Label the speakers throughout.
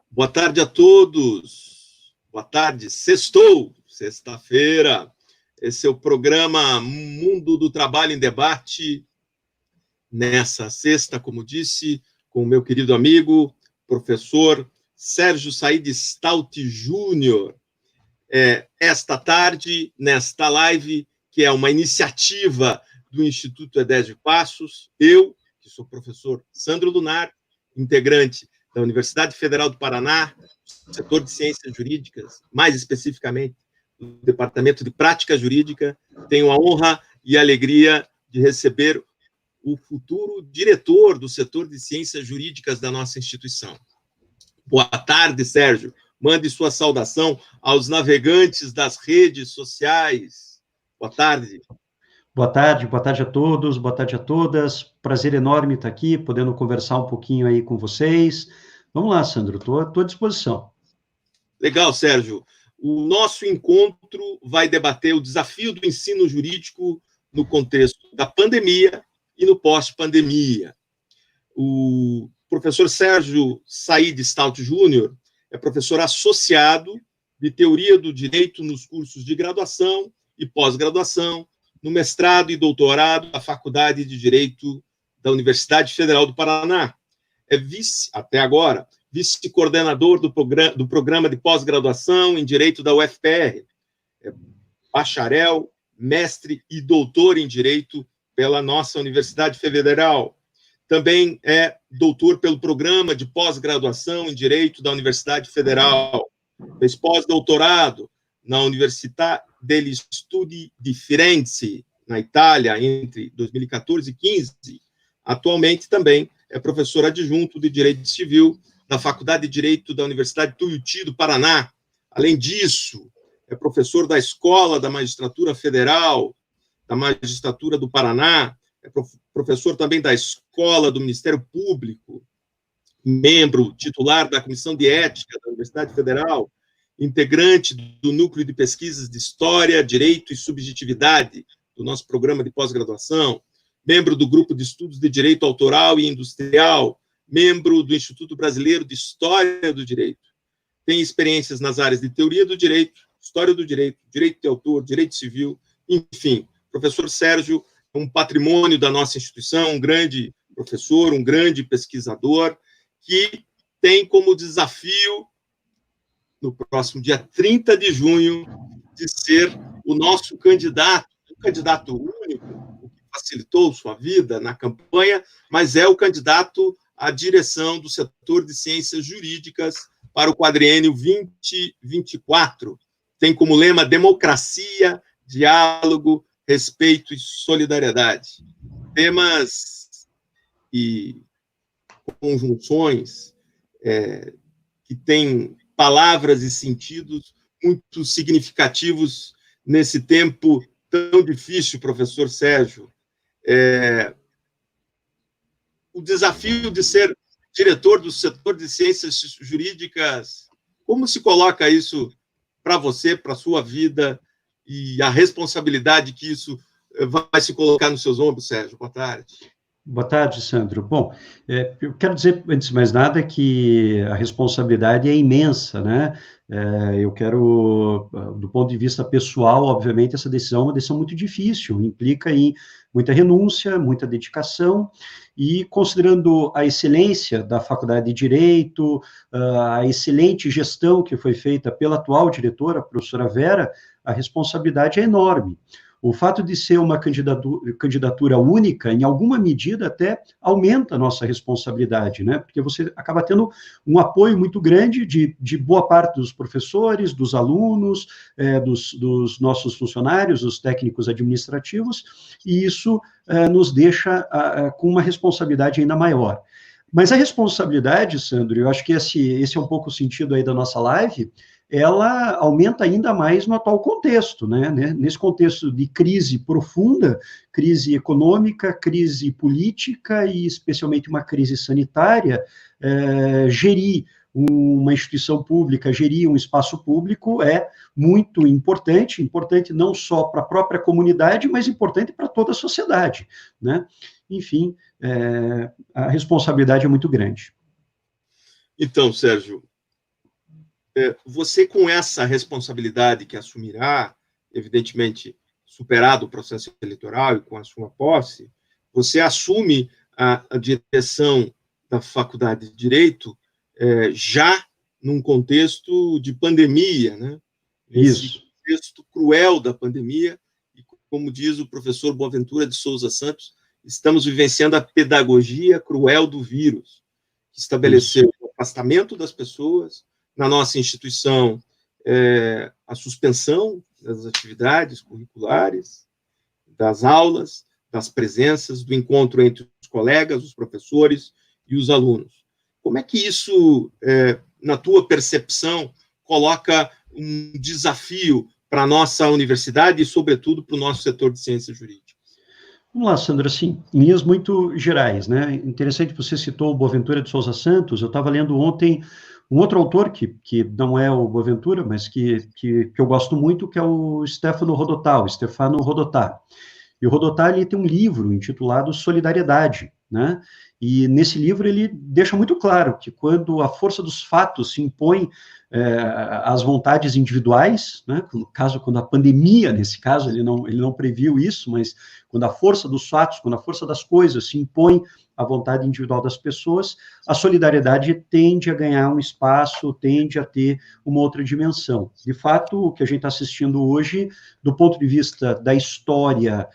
Speaker 1: Boa tarde a todos. Boa tarde. Sextou, sexta-feira. Esse é o programa Mundo do Trabalho em Debate. Nessa sexta, como disse, com o meu querido amigo, professor Sérgio Said Stout Júnior. Esta tarde, nesta live, que é uma iniciativa do Instituto Edésio Passos, eu, que sou professor Sandro Lunar, integrante da Universidade Federal do Paraná, setor de Ciências Jurídicas, mais especificamente do Departamento de Prática Jurídica, tenho a honra e a alegria de receber o futuro diretor do setor de Ciências Jurídicas da nossa instituição. Boa tarde, Sérgio. Mande sua saudação aos navegantes das redes sociais. Boa tarde.
Speaker 2: Boa tarde a todos, boa tarde a todas. Prazer enorme estar aqui, podendo conversar um pouquinho aí com vocês. Vamos lá, Sandro, estou à disposição.
Speaker 1: Legal, Sérgio. O nosso encontro vai debater o desafio do ensino jurídico no contexto da pandemia e no pós-pandemia. O professor Sérgio Said Stout Júnior é professor associado de Teoria do Direito nos cursos de graduação e pós-graduação, no mestrado e doutorado da Faculdade de Direito da Universidade Federal do Paraná. É até agora, vice-coordenador do programa de pós-graduação em Direito da UFPR. É bacharel, mestre e doutor em Direito pela nossa Universidade Federal. Também é doutor pelo programa de pós-graduação em Direito da Universidade Federal. Fez pós-doutorado na Università degli Studi di Firenze, na Itália, entre 2014 e 2015. Atualmente também é professor adjunto de Direito Civil da Faculdade de Direito da Universidade Tuiuti do Paraná. Além disso, é professor da Escola da Magistratura Federal, da Magistratura do Paraná, é professor também da Escola do Ministério Público, membro titular da Comissão de Ética da Universidade Federal, integrante do Núcleo de Pesquisas de História, Direito e Subjetividade do nosso programa de pós-graduação, membro do Grupo de Estudos de Direito Autoral e Industrial, membro do Instituto Brasileiro de História do Direito. Tem experiências nas áreas de Teoria do Direito, História do Direito, Direito de Autor, Direito Civil, enfim. Professor Sérgio é um patrimônio da nossa instituição, um grande professor, um grande pesquisador, que tem como desafio, no próximo dia 30 de junho, de ser o nosso candidato, um candidato único, o que facilitou sua vida na campanha, mas é o candidato à direção do setor de Ciências Jurídicas para o quadriênio 2024. Tem como lema democracia, diálogo, respeito e solidariedade. Temas e conjunções que têm palavras e sentidos muito significativos nesse tempo tão difícil, professor Sérgio. O desafio de ser diretor do setor de Ciências Jurídicas, como se coloca isso para você, para a sua vida, e a responsabilidade que isso vai se colocar nos seus ombros, Sérgio? Boa tarde.
Speaker 2: Boa tarde, Sandro. Bom, eu quero dizer, antes de mais nada, que a responsabilidade é imensa, né? Eu quero, do ponto de vista pessoal, obviamente, essa decisão é uma decisão muito difícil, implica em muita renúncia, muita dedicação, e considerando a excelência da Faculdade de Direito, a excelente gestão que foi feita pela atual diretora, a professora Vera, a responsabilidade é enorme. O fato de ser uma candidatura única, em alguma medida, até aumenta a nossa responsabilidade, né? Porque você acaba tendo um apoio muito grande de boa parte dos professores, dos alunos, dos nossos funcionários, dos técnicos administrativos, e isso nos deixa com uma responsabilidade ainda maior. Mas a responsabilidade, Sandro, eu acho que esse é um pouco o sentido aí da nossa live, ela aumenta ainda mais no atual contexto, né? Nesse contexto de crise profunda, crise econômica, crise política e especialmente uma crise sanitária, gerir uma instituição pública, gerir um espaço público é muito importante não só para a própria comunidade, mas importante para toda a sociedade, né? enfim, a responsabilidade é muito grande.
Speaker 1: Então, Sérgio, você com essa responsabilidade que assumirá, evidentemente, superado o processo eleitoral e com a sua posse, você assume a direção da Faculdade de Direito já num contexto de pandemia, né?
Speaker 2: Isso.
Speaker 1: Contexto cruel da pandemia, e como diz o professor Boaventura de Souza Santos, estamos vivenciando a pedagogia cruel do vírus, que estabeleceu o afastamento das pessoas, na nossa instituição, a suspensão das atividades curriculares, das aulas, das presenças, do encontro entre os colegas, os professores e os alunos. Como é que isso, na tua percepção, coloca um desafio para a nossa universidade e, sobretudo, para o nosso setor de ciências jurídicas?
Speaker 2: Vamos lá, Sandra, assim, em linhas muito gerais, né? Interessante, você citou o Boaventura de Souza Santos. Eu estava lendo ontem um outro autor, que não é o Boaventura, mas que eu gosto muito, que é o Stefano Rodotà. E o Rodotà, ele tem um livro intitulado Solidariedade, né? E nesse livro ele deixa muito claro que quando a força dos fatos se impõe às vontades individuais, né? No caso, quando a pandemia, nesse caso, ele não previu isso, mas quando a força dos fatos, quando a força das coisas se impõe à vontade individual das pessoas, a solidariedade tende a ganhar um espaço, tende a ter uma outra dimensão. De fato, o que a gente está assistindo hoje, do ponto de vista da história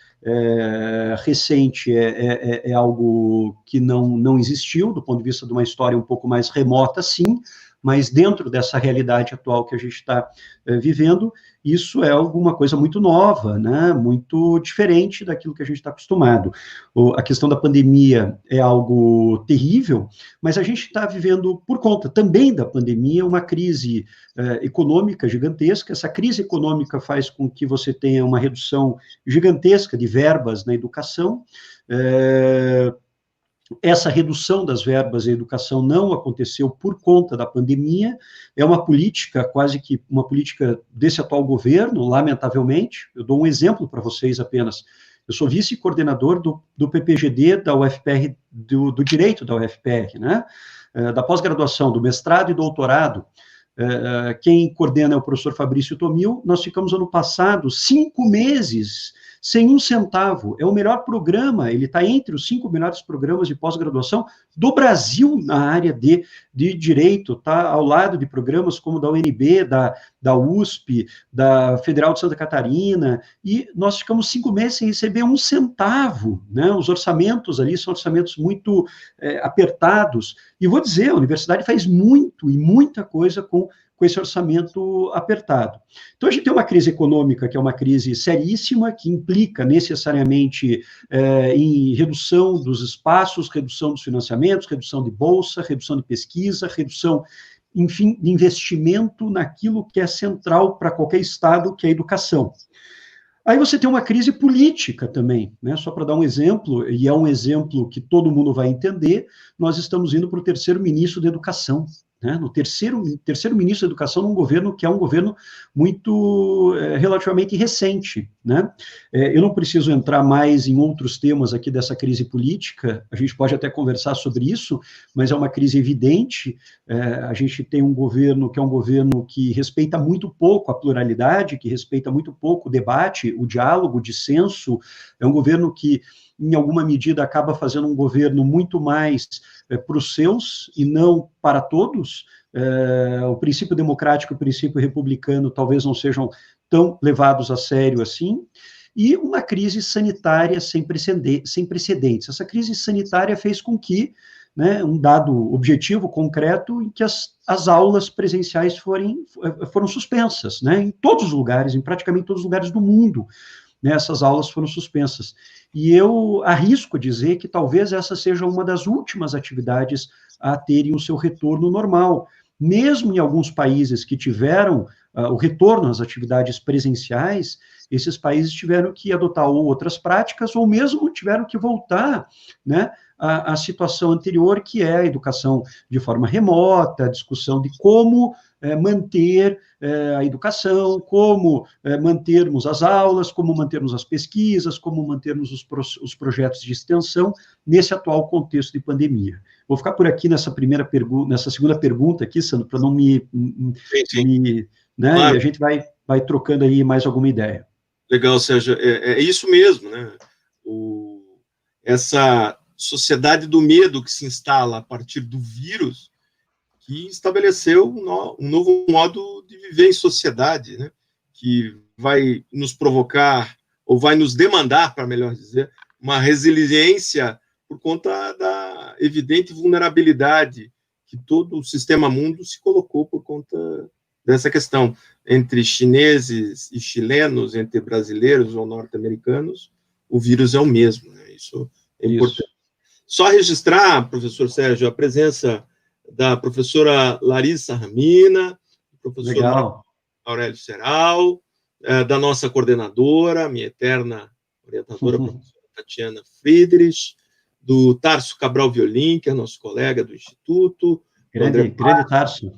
Speaker 2: recente, é algo que não existiu, do ponto de vista de uma história um pouco mais remota, sim, mas dentro dessa realidade atual que a gente está vivendo, isso é alguma coisa muito nova, né? Muito diferente daquilo que a gente está acostumado. A questão da pandemia é algo terrível, mas a gente está vivendo, por conta também da pandemia, uma crise econômica gigantesca. Essa crise econômica faz com que você tenha uma redução gigantesca de verbas na educação. Essa redução das verbas em educação não aconteceu por conta da pandemia, é uma política, quase que uma política desse atual governo, lamentavelmente. Eu dou um exemplo para vocês apenas. Eu sou vice-coordenador do PPGD da UFPR, do Direito da UFPR, né? Da pós-graduação, do mestrado e doutorado. Quem coordena é o professor Fabrício Tomil. Nós ficamos, ano passado, 5 meses sem um centavo. É o melhor programa, ele está entre os 5 melhores programas de pós-graduação do Brasil na área de direito, está ao lado de programas como da UNB, da USP, da Federal de Santa Catarina, e nós ficamos 5 meses sem receber um centavo, né? Os orçamentos ali são orçamentos muito apertados, e vou dizer, a universidade faz muito e muita coisa com esse orçamento apertado. Então, a gente tem uma crise econômica, que é uma crise seríssima, que implica necessariamente em redução dos espaços, redução dos financiamentos, redução de bolsa, redução de pesquisa, redução, enfim, de investimento naquilo que é central para qualquer Estado, que é a educação. Aí você tem uma crise política também, né? Só para dar um exemplo, e é um exemplo que todo mundo vai entender, nós estamos indo para o terceiro ministro da Educação, né? No terceiro ministro da Educação, num governo que é um governo muito relativamente recente, né? Eu não preciso entrar mais em outros temas aqui dessa crise política, a gente pode até conversar sobre isso, mas é uma crise evidente. A gente tem um governo que é um governo que respeita muito pouco a pluralidade, que respeita muito pouco o debate, o diálogo, o dissenso. É um governo que, em alguma medida, acaba fazendo um governo muito mais para os seus e não para todos. O princípio democrático e o princípio republicano talvez não sejam tão levados a sério assim. E uma crise sanitária sem precedentes. Essa crise sanitária fez com que, né, um dado objetivo, concreto, em que as aulas presenciais foram suspensas, né, em todos os lugares, em praticamente todos os lugares do mundo, né, essas aulas foram suspensas. E eu arrisco dizer que talvez essa seja uma das últimas atividades a terem o seu retorno normal. Mesmo em alguns países que tiveram o retorno às atividades presenciais, esses países tiveram que adotar ou outras práticas, ou mesmo tiveram que voltar, né, à situação anterior, que é a educação de forma remota, a discussão de como manter a educação, como mantermos as aulas, como mantermos as pesquisas, como mantermos os projetos de extensão nesse atual contexto de pandemia. Vou ficar por aqui nessa segunda pergunta aqui, Sandro, para não né, claro. E a gente vai trocando aí mais alguma ideia.
Speaker 1: Legal, Sérgio, é isso mesmo, né? Essa sociedade do medo que se instala a partir do vírus, que estabeleceu um novo modo de viver em sociedade, né? Que vai nos provocar, ou vai nos demandar, para melhor dizer, uma resiliência por conta da evidente vulnerabilidade que todo o sistema mundo se colocou por conta dessa questão. Entre chineses e chilenos, entre brasileiros ou norte-americanos, o vírus é o mesmo, né? Isso é importante. Só registrar, professor Sérgio, a presença da professora Larissa Ramina, do professor Aurélio Seral, da nossa coordenadora, minha eterna orientadora, professora Tatiana Friedrich, do Tarso Cabral Violim, que é nosso colega do Instituto,
Speaker 2: grande Tarso.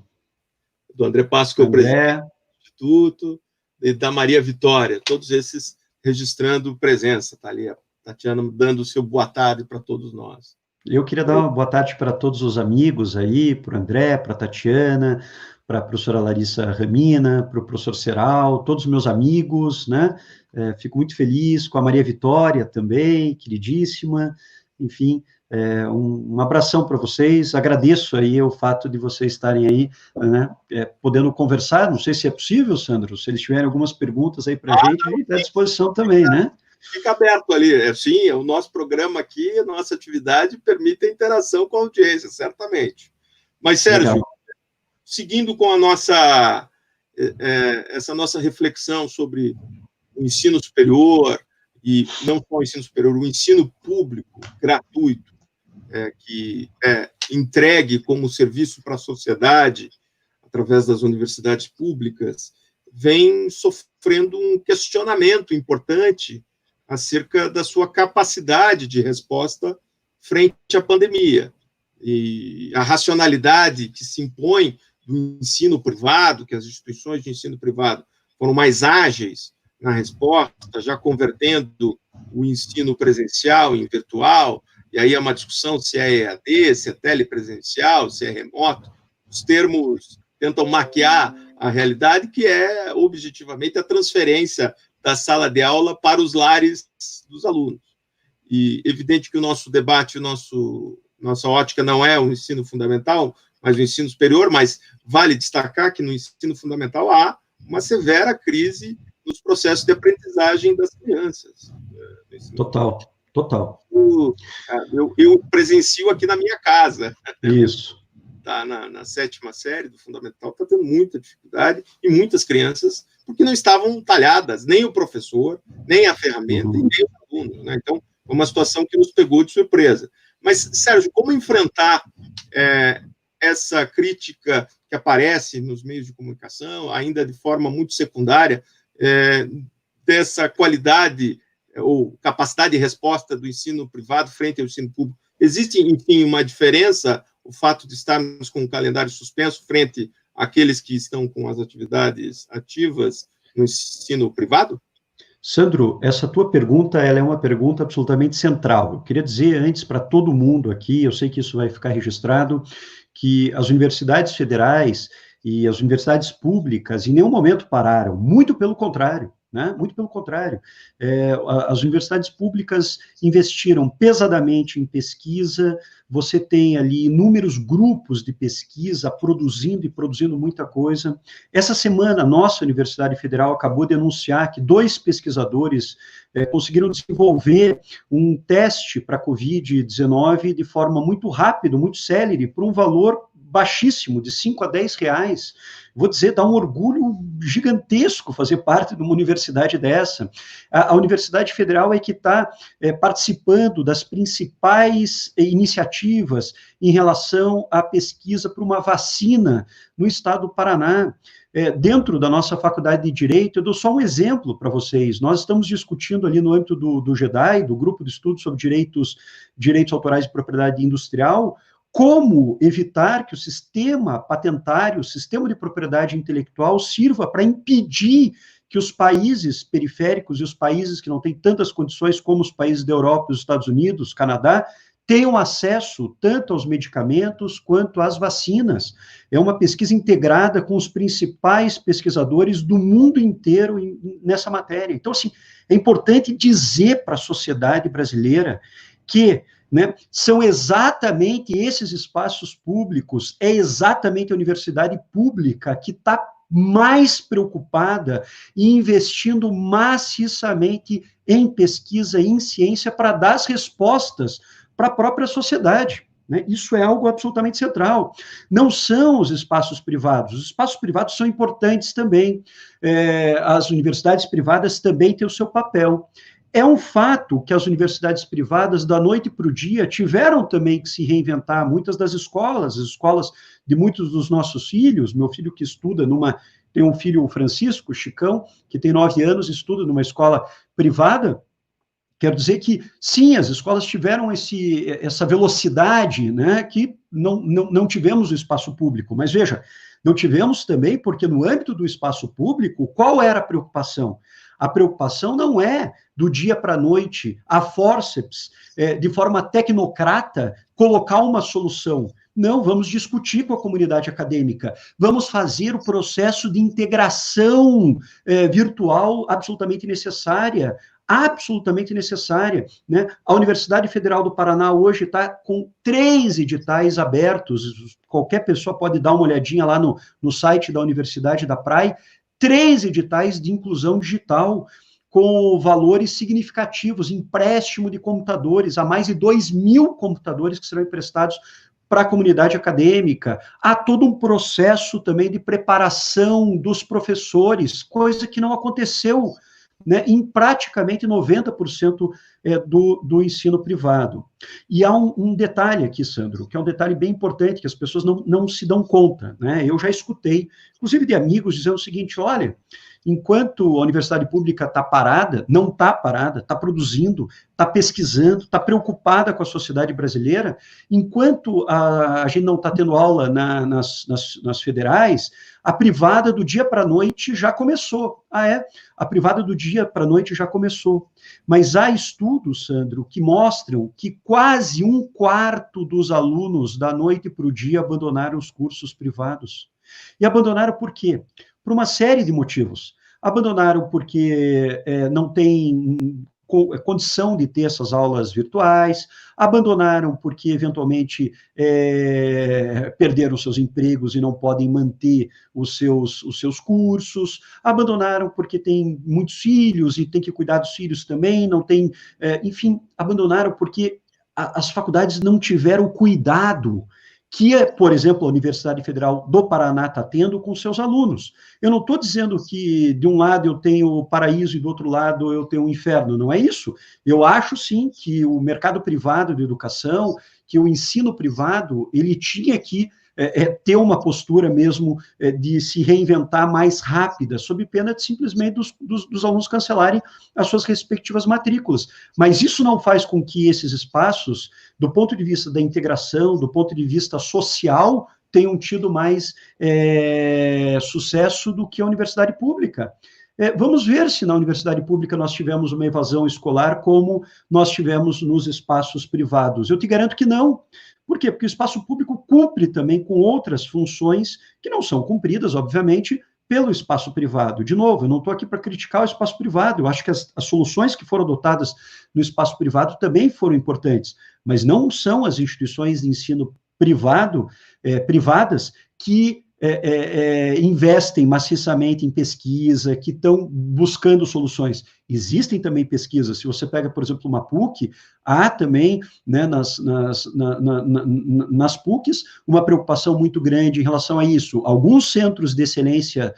Speaker 1: Do André Passo, que é o presidente do Instituto, e da Maria Vitória, todos esses registrando presença, tá ali a Tatiana dando o seu boa tarde para todos nós.
Speaker 2: Eu queria dar uma boa tarde para todos os amigos aí, para o André, para a Tatiana, para a professora Larissa Ramina, para o professor Seral, todos os meus amigos, né? Fico muito feliz com a Maria Vitória também, queridíssima, enfim, um abração para vocês, agradeço aí o fato de vocês estarem aí, né, podendo conversar, não sei se é possível, Sandro, se eles tiverem algumas perguntas aí para a gente está à disposição também, né?
Speaker 1: Fica aberto ali, sim, o nosso programa aqui, a nossa atividade permite a interação com a audiência, certamente. Mas, Sérgio, legal. Seguindo com a essa nossa reflexão sobre o ensino superior, e não só o ensino superior, o ensino público, gratuito, que é entregue como serviço para a sociedade, através das universidades públicas, vem sofrendo um questionamento importante acerca da sua capacidade de resposta frente à pandemia. E a racionalidade que se impõe do ensino privado, que as instituições de ensino privado foram mais ágeis na resposta, já convertendo o ensino presencial em virtual, e aí é uma discussão se é EAD, se é telepresencial, se é remoto. Os termos tentam maquiar a realidade, que é, objetivamente, a transferência da sala de aula para os lares dos alunos. E evidente que o nosso debate, nossa ótica não é o ensino fundamental, mas o ensino superior, mas vale destacar que no ensino fundamental há uma severa crise nos processos de aprendizagem das crianças.
Speaker 2: Total.
Speaker 1: Eu presencio aqui na minha casa.
Speaker 2: Isso.
Speaker 1: Tá na 7ª série do fundamental, está tendo muita dificuldade, e muitas crianças, porque não estavam talhadas, nem o professor, nem a ferramenta, e nem os alunos, né? Então, é uma situação que nos pegou de surpresa. Mas, Sérgio, como enfrentar essa crítica que aparece nos meios de comunicação, ainda de forma muito secundária, dessa qualidade ou capacidade de resposta do ensino privado frente ao ensino público? Existe, enfim, uma diferença, o fato de estarmos com o calendário suspenso frente àqueles que estão com as atividades ativas no ensino privado?
Speaker 2: Sandro, essa tua pergunta, ela é uma pergunta absolutamente central. Eu queria dizer antes para todo mundo aqui, eu sei que isso vai ficar registrado, que as universidades federais e as universidades públicas em nenhum momento pararam, muito pelo contrário. Né? Muito pelo contrário, as universidades públicas investiram pesadamente em pesquisa, você tem ali inúmeros grupos de pesquisa produzindo muita coisa. Essa semana, a nossa Universidade Federal acabou de anunciar que 2 pesquisadores conseguiram desenvolver um teste para a Covid-19 de forma muito rápida, muito célere, por um valor baixíssimo, de 5 a 10 reais. Vou dizer, dá um orgulho gigantesco fazer parte de uma universidade dessa. A Universidade Federal é que está participando das principais iniciativas em relação à pesquisa para uma vacina no estado do Paraná. Dentro da nossa faculdade de Direito, eu dou só um exemplo para vocês. Nós estamos discutindo ali no âmbito do GEDAI, do Grupo de Estudos sobre Direitos Autorais e Propriedade Industrial, como evitar que o sistema patentário, o sistema de propriedade intelectual sirva para impedir que os países periféricos e os países que não têm tantas condições como os países da Europa, os Estados Unidos, Canadá, tenham acesso tanto aos medicamentos quanto às vacinas. É uma pesquisa integrada com os principais pesquisadores do mundo inteiro nessa matéria. Então, assim, é importante dizer para a sociedade brasileira que, né, são exatamente esses espaços públicos, é exatamente a universidade pública que está mais preocupada e investindo maciçamente em pesquisa e em ciência para dar as respostas para a própria sociedade. Né? Isso é algo absolutamente central. Não são os espaços privados. Os espaços privados são importantes também. As universidades privadas também têm o seu papel. É um fato que as universidades privadas, da noite para o dia, tiveram também que se reinventar. Muitas das escolas, as escolas de muitos dos nossos filhos, meu filho que estuda tem um filho, o Francisco, Chicão, que tem 9 anos, estuda numa escola privada. Quero dizer que, sim, as escolas tiveram essa velocidade, né, que não tivemos no espaço público. Mas, veja, não tivemos também porque, no âmbito do espaço público, qual era a preocupação? A preocupação não é, do dia para a noite, a fórceps, de forma tecnocrata, colocar uma solução. Não, vamos discutir com a comunidade acadêmica, vamos fazer o processo de integração virtual absolutamente necessária, né? A Universidade Federal do Paraná hoje está com 3 editais abertos, qualquer pessoa pode dar uma olhadinha lá no site da Universidade da Praia, 3 editais de inclusão digital, com valores significativos, empréstimo de computadores, há mais de 2.000 computadores que serão emprestados para a comunidade acadêmica. Há todo um processo também de preparação dos professores, coisa que não aconteceu, né, em praticamente 90% do ensino privado. E há um detalhe aqui, Sandro, que é um detalhe bem importante, que as pessoas não se dão conta, né? Eu já escutei, inclusive de amigos, dizendo o seguinte: olha, enquanto a universidade pública está parada, não está parada, está produzindo, está pesquisando, está preocupada com a sociedade brasileira, enquanto a gente não está tendo aula nas federais, a privada do dia para a noite já começou. A privada do dia para a noite já começou. Mas há estudos, Sandro, que mostram que quase 1/4 dos alunos da noite para o dia abandonaram os cursos privados. E abandonaram por quê? Por uma série de motivos. Abandonaram porque não tem condição de ter essas aulas virtuais, abandonaram porque, eventualmente, perderam seus empregos e não podem manter os seus cursos, abandonaram porque tem muitos filhos e tem que cuidar dos filhos também, não tem, enfim, abandonaram porque as faculdades não tiveram cuidado que, por exemplo, a Universidade Federal do Paraná está tendo com seus alunos. Eu não estou dizendo que, de um lado, eu tenho o paraíso e, do outro lado, eu tenho o inferno, não é isso. Eu acho, sim, que o mercado privado de educação, que o ensino privado, ele tinha que ter uma postura mesmo de se reinventar mais rápida, sob pena de simplesmente dos alunos cancelarem as suas respectivas matrículas. Mas isso não faz com que esses espaços, do ponto de vista da integração, do ponto de vista social, tenham tido mais sucesso do que a universidade pública. Vamos ver se na universidade pública nós tivemos uma evasão escolar como nós tivemos nos espaços privados. Eu te garanto que não. Por quê? Porque o espaço público cumpre também com outras funções que não são cumpridas, obviamente, pelo espaço privado. De novo, eu não estou aqui para criticar o espaço privado, eu acho que as soluções que foram adotadas no espaço privado também foram importantes, mas não são as instituições de ensino privadas que investem maciçamente em pesquisa, que estão buscando soluções. Existem também pesquisas, se você pega, por exemplo, uma PUC, há também, né, nas PUCs, uma preocupação muito grande em relação a isso. Alguns centros de excelência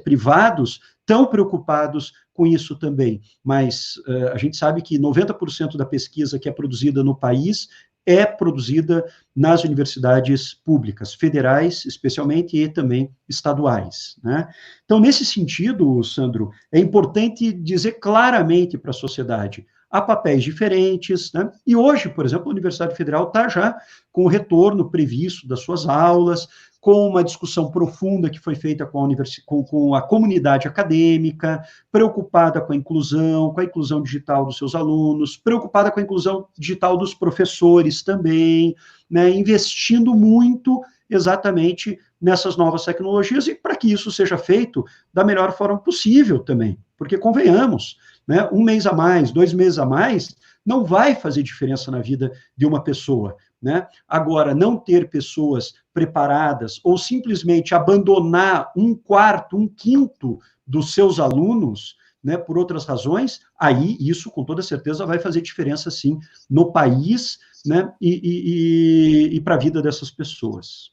Speaker 2: privados estão preocupados com isso também, mas a gente sabe que 90% da pesquisa que é produzida no país é produzida nas universidades públicas, federais, especialmente, e também estaduais, né? Então, nesse sentido, Sandro, é importante dizer claramente para a sociedade, a papéis diferentes, né? E hoje, por exemplo, a Universidade Federal está já com o retorno previsto das suas aulas, com uma discussão profunda que foi feita com a comunidade acadêmica, preocupada com a inclusão digital dos seus alunos, preocupada com a inclusão digital dos professores também, né? Investindo muito exatamente nessas novas tecnologias, e para que isso seja feito da melhor forma possível também, porque convenhamos, né, 1 mês a mais, 2 meses a mais, não vai fazer diferença na vida de uma pessoa, né? Agora, não ter pessoas preparadas ou simplesmente abandonar 1/4, 1/5 dos seus alunos, né, por outras razões, aí isso com toda certeza vai fazer diferença sim no país, né, e para a vida dessas pessoas.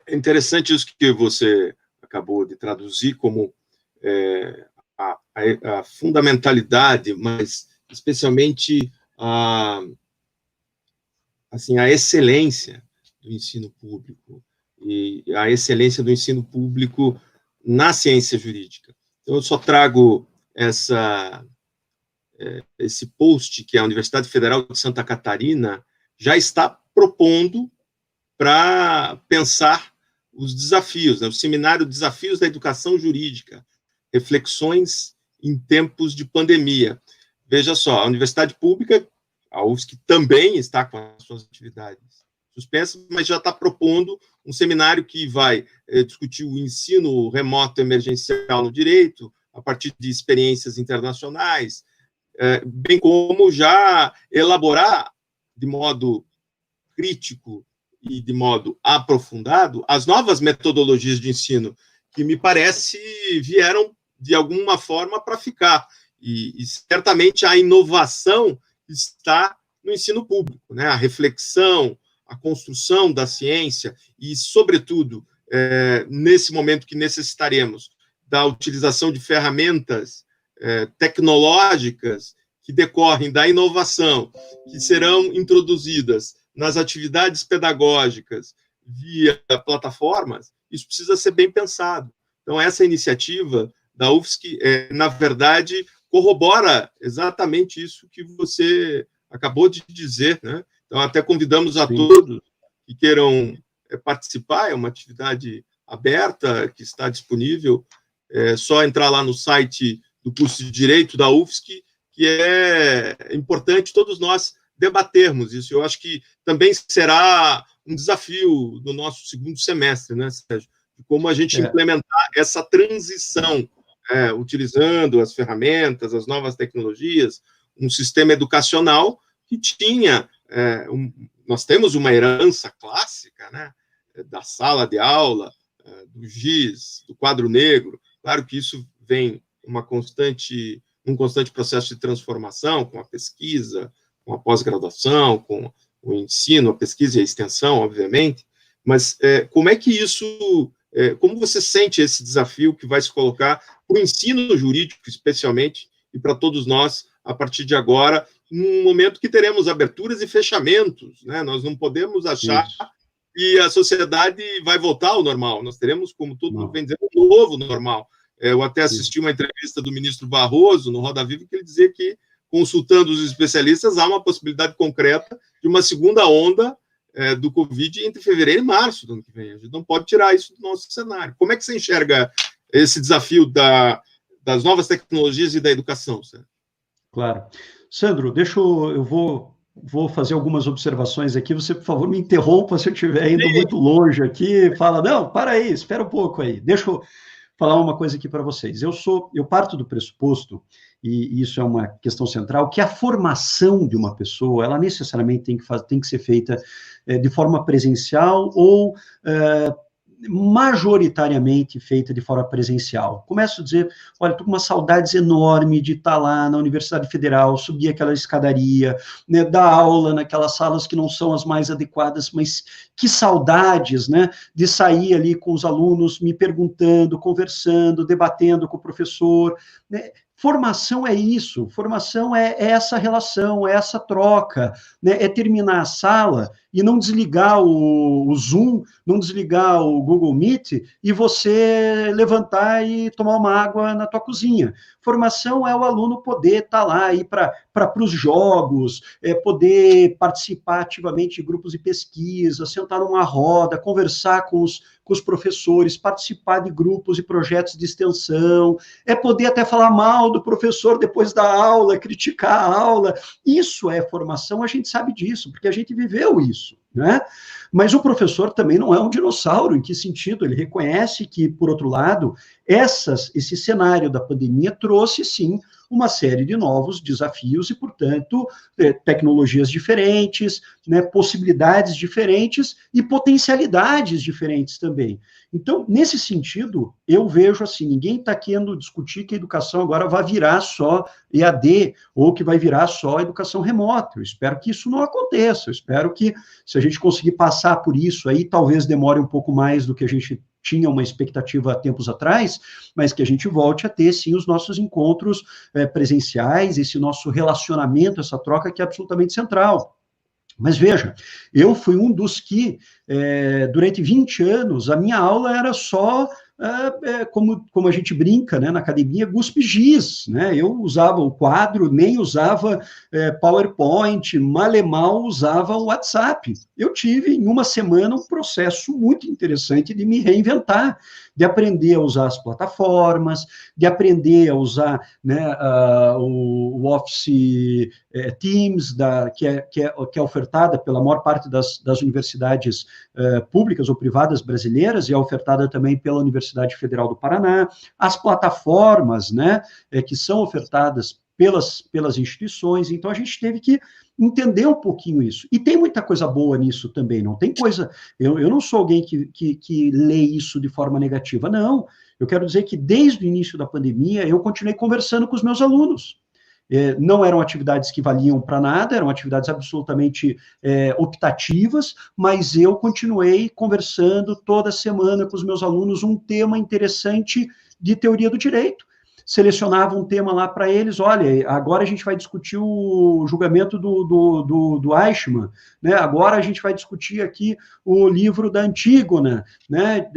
Speaker 1: É interessante isso que você acabou de traduzir como a fundamentalidade, mas especialmente assim, a excelência do ensino público, e a excelência do ensino público na ciência jurídica. Então, eu só trago esse post que a Universidade Federal de Santa Catarina já está propondo para pensar os desafios, né? O seminário Desafios da Educação Jurídica, reflexões em tempos de pandemia. Veja só, a universidade pública, a UFSC, também está com as suas atividades suspensas, mas já está propondo um seminário que vai discutir o ensino remoto emergencial no direito, a partir de experiências internacionais, bem como já elaborar de modo crítico e de modo aprofundado as novas metodologias de ensino, que me parece vieram de alguma forma para ficar, e certamente a inovação está no ensino público, né? A reflexão, a construção da ciência e, sobretudo, nesse momento que necessitaremos da utilização de ferramentas tecnológicas que decorrem da inovação, que serão introduzidas nas atividades pedagógicas via plataformas, isso precisa ser bem pensado. Então, essa iniciativa da UFSC, na verdade, corrobora exatamente isso que você acabou de dizer, né? Então, até convidamos a todos que queiram participar, é uma atividade aberta, que está disponível, é só entrar lá no site do curso de Direito da UFSC, que é importante todos nós debatermos isso. Eu acho que também será um desafio do nosso segundo semestre, né, Sérgio? Como a gente implementar essa transição, utilizando as ferramentas, as novas tecnologias, um sistema educacional que tinha... nós temos uma herança clássica, né, da sala de aula, do giz, do quadro negro. Claro que isso vem um constante processo de transformação com a pesquisa, com a pós-graduação, com o ensino, a pesquisa e a extensão, obviamente, mas como é que isso, como você sente esse desafio que vai se colocar para o ensino jurídico, especialmente, e para todos nós, a partir de agora, num momento que teremos aberturas e fechamentos, né? Nós não podemos achar que a sociedade vai voltar ao normal, nós teremos, como todo mundo vem dizendo, um novo normal. Eu até assisti uma entrevista do ministro Barroso, no Roda Viva, que ele dizia que, consultando os especialistas, há uma possibilidade concreta de uma segunda onda do Covid entre fevereiro e março do ano que vem. A gente não pode tirar isso do nosso cenário. Como é que você enxerga esse desafio das novas tecnologias e da educação, Sérgio?
Speaker 2: Claro. Sandro, eu vou fazer algumas observações aqui. Você, por favor, me interrompa se eu estiver indo muito longe aqui. Fala, não, para aí, espera um pouco aí. Deixa eu falar uma coisa aqui para vocês. Eu parto do pressuposto, e isso é uma questão central, que a formação de uma pessoa, ela necessariamente tem que ser feita de forma presencial ou majoritariamente feita de forma presencial. Começo a dizer, olha, estou com uma saudades enorme de estar lá na Universidade Federal, subir aquela escadaria, né, dar aula naquelas salas que não são as mais adequadas, mas que saudades, né, de sair ali com os alunos, me perguntando, conversando, debatendo com o professor, né, Formação é isso, formação é essa relação, é essa troca, né? É terminar a sala e não desligar o Zoom, não desligar o Google Meet e você levantar e tomar uma água na tua cozinha. Formação é o aluno poder estar lá, ir para os jogos, poder participar ativamente de grupos de pesquisa, sentar numa roda, conversar com os professores, participar de grupos e projetos de extensão, é poder até falar mal do professor depois da aula, criticar a aula. Isso é formação, a gente sabe disso, porque a gente viveu isso, né? Mas o professor também não é um dinossauro, em que sentido? Ele reconhece que, por outro lado, esse cenário da pandemia trouxe, sim, uma série de novos desafios e, portanto, tecnologias diferentes, né, possibilidades diferentes e potencialidades diferentes também. Então, nesse sentido, eu vejo assim, ninguém está querendo discutir que a educação agora vai virar só EAD ou que vai virar só educação remota. Eu espero que isso não aconteça. Eu espero que, se a gente conseguir passar por isso aí, talvez demore um pouco mais do que a gente tinha uma expectativa há tempos atrás, mas que a gente volte a ter, sim, os nossos encontros presenciais, esse nosso relacionamento, essa troca que é absolutamente central. Mas veja, eu fui um dos que, durante 20 anos, a minha aula era só, como a gente brinca, né, na academia, guspe-giz, né? Eu usava o quadro, nem usava PowerPoint, mal e mal usava o WhatsApp. Eu tive, em uma semana, um processo muito interessante de me reinventar, de aprender a usar as plataformas, de aprender a usar, né, o Office Teams, que é ofertada pela maior parte das universidades públicas ou privadas brasileiras, e é ofertada também pela Universidade Federal do Paraná, as plataformas, né, que são ofertadas pelas instituições. Então, a gente teve que entender um pouquinho isso. E tem muita coisa boa nisso também, não tem coisa... Eu não sou alguém que lê isso de forma negativa, não. Eu quero dizer que, desde o início da pandemia, eu continuei conversando com os meus alunos. Não eram atividades que valiam para nada, eram atividades absolutamente optativas, mas eu continuei conversando toda semana com os meus alunos um tema interessante de teoria do direito. Selecionava um tema lá para eles, olha, agora a gente vai discutir o julgamento do Eichmann, né? Agora a gente vai discutir aqui o livro da Antígona, né?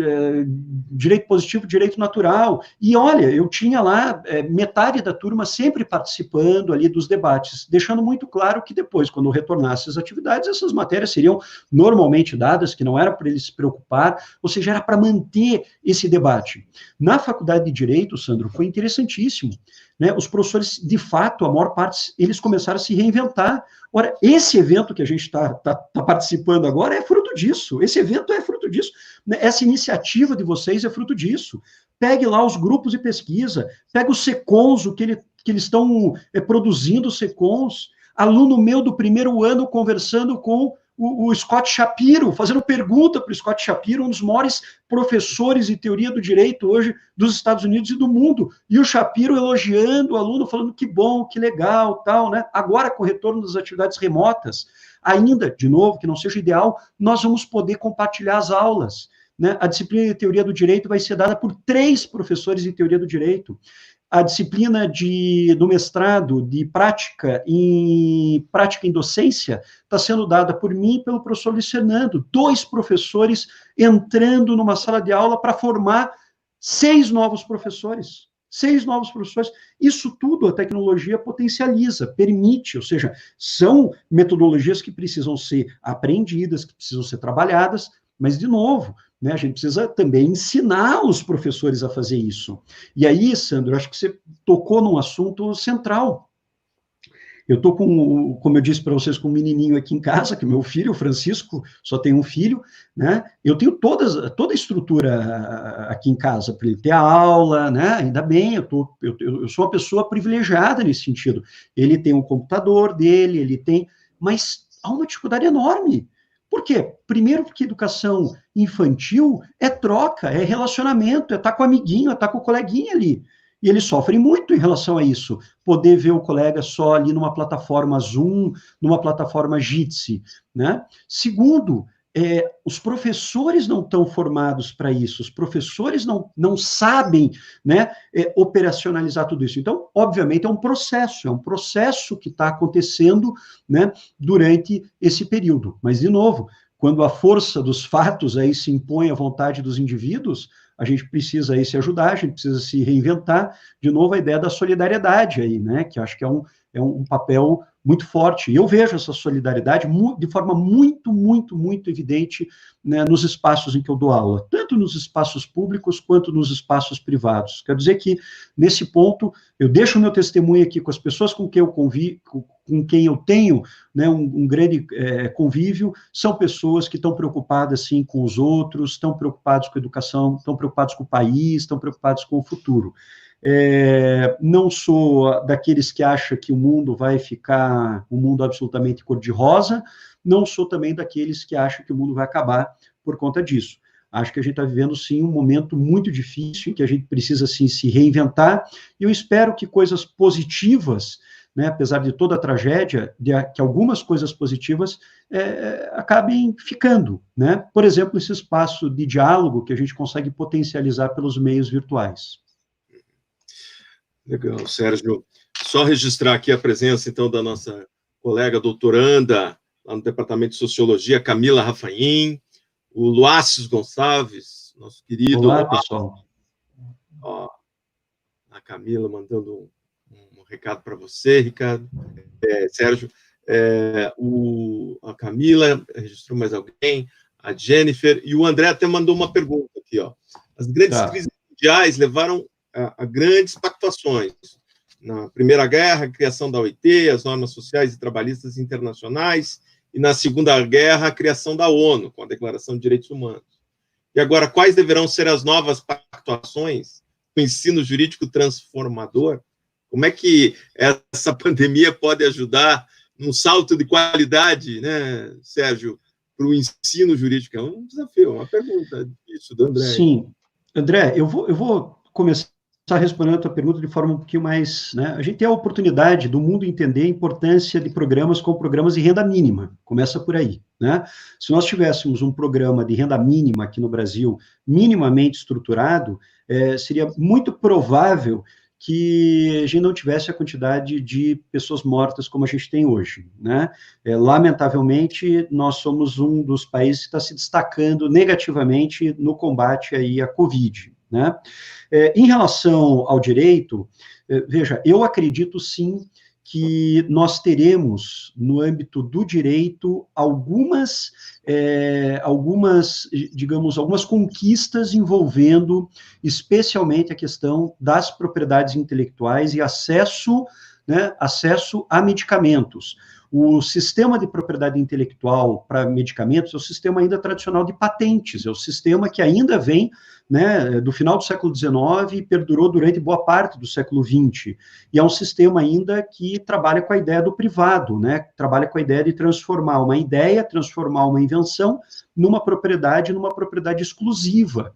Speaker 2: Direito positivo, direito natural, e olha, eu tinha lá metade da turma sempre participando ali dos debates, deixando muito claro que depois, quando retornasse às atividades, essas matérias seriam normalmente dadas, que não era para eles se preocupar, ou seja, era para manter esse debate. Na faculdade de Direito, Sandro, foi interessantíssimo, né? Os professores, de fato, a maior parte, eles começaram a se reinventar. Ora, esse evento que a gente está participando agora é fruto disso, esse evento é fruto disso, né? Essa iniciativa de vocês é fruto disso. Pegue lá os grupos de pesquisa, pega os SECONs, que eles estão produzindo SECONs, aluno meu do primeiro ano conversando com o Scott Shapiro, fazendo pergunta para o Scott Shapiro, um dos maiores professores de teoria do direito hoje dos Estados Unidos e do mundo, e o Shapiro elogiando o aluno, falando que bom, que legal, tal, né? Agora, com o retorno das atividades remotas, ainda, de novo, que não seja ideal, nós vamos poder compartilhar as aulas, né? A disciplina de teoria do direito vai ser dada por 3 professores de teoria do direito. A disciplina do mestrado de prática em docência está sendo dada por mim e pelo professor Luiz Fernando, 2 professores entrando numa sala de aula para formar 6 novos professores. 6 novos professores. Isso tudo a tecnologia potencializa, permite, ou seja, são metodologias que precisam ser aprendidas, que precisam ser trabalhadas, mas, de novo, né, a gente precisa também ensinar os professores a fazer isso. E aí, Sandro, acho que você tocou num assunto central. Eu estou como eu disse para vocês, com um menininho aqui em casa, que é meu filho, o Francisco, só tem um filho, né? Eu tenho toda a estrutura aqui em casa para ele ter a aula, né? Ainda bem, eu sou uma pessoa privilegiada nesse sentido. Ele tem um computador dele, mas há uma dificuldade enorme. Por quê? Primeiro, porque educação infantil é troca, é relacionamento, é estar com o amiguinho, é estar com o coleguinha ali. E eles sofrem muito em relação a isso. Poder ver o colega só ali numa plataforma Zoom, numa plataforma Jitsi, né? Segundo, os professores não estão formados para isso, os professores não sabem, né, operacionalizar tudo isso. Então, obviamente, é um processo que está acontecendo, né, durante esse período. Mas, de novo, quando a força dos fatos aí se impõe à vontade dos indivíduos, a gente precisa aí se ajudar, a gente precisa se reinventar. De novo, a ideia da solidariedade aí, né, que acho que é um papel muito forte. E eu vejo essa solidariedade de forma muito, muito, muito evidente, né, nos espaços em que eu dou aula, tanto nos espaços públicos quanto nos espaços privados. Quero dizer que, nesse ponto, eu deixo o meu testemunho aqui com as pessoas com quem eu convivo, com quem eu tenho, né, um grande convívio, são pessoas que estão preocupadas, sim, com os outros, estão preocupados com a educação, estão preocupados com o país, estão preocupados com o futuro. Não sou daqueles que acham que o mundo vai ficar um mundo absolutamente cor-de-rosa, não sou também daqueles que acham que o mundo vai acabar por conta disso. Acho que a gente está vivendo, sim, um momento muito difícil, em que a gente precisa, sim, se reinventar, e eu espero que coisas positivas, né, apesar de toda a tragédia, que algumas coisas positivas acabem ficando, né? Por exemplo, esse espaço de diálogo que a gente consegue potencializar pelos meios virtuais.
Speaker 1: Legal, Sérgio. Só registrar aqui a presença, então, da nossa colega doutoranda, lá no Departamento de Sociologia, Camila Rafaim, o Luácio Gonçalves, nosso querido.
Speaker 2: Olá, pessoal.
Speaker 1: Ó, a Camila mandando um recado para você, Ricardo. Sérgio. A Camila, registrou mais alguém, a Jennifer, e o André até mandou uma pergunta aqui, ó. As grandes crises mundiais levaram a grandes pactuações. Na Primeira Guerra, a criação da OIT, as normas sociais e trabalhistas internacionais, e na Segunda Guerra, a criação da ONU, com a Declaração de Direitos Humanos. E agora, quais deverão ser as novas pactuações do ensino jurídico transformador? Como é que essa pandemia pode ajudar num salto de qualidade, né, Sérgio, para o ensino jurídico? É um desafio, uma pergunta disso, do André.
Speaker 2: Sim. André, eu vou começar respondendo a tua pergunta de forma um pouquinho mais, né? A gente tem a oportunidade do mundo entender a importância de programas como programas de renda mínima. Começa por aí, né? Se nós tivéssemos um programa de renda mínima aqui no Brasil, minimamente estruturado, seria muito provável que a gente não tivesse a quantidade de pessoas mortas como a gente tem hoje, né? Lamentavelmente, nós somos um dos países que está se destacando negativamente no combate aí à Covid, né? Em relação ao direito, veja, eu acredito sim que nós teremos, no âmbito do direito, algumas conquistas envolvendo especialmente a questão das propriedades intelectuais e acesso a medicamentos. O sistema de propriedade intelectual para medicamentos é o sistema ainda tradicional de patentes, é o sistema que ainda vem, né, do final do século XIX e perdurou durante boa parte do século XX. E é um sistema ainda que trabalha com a ideia do privado, né, trabalha com a ideia de transformar uma ideia, transformar uma invenção numa propriedade exclusiva.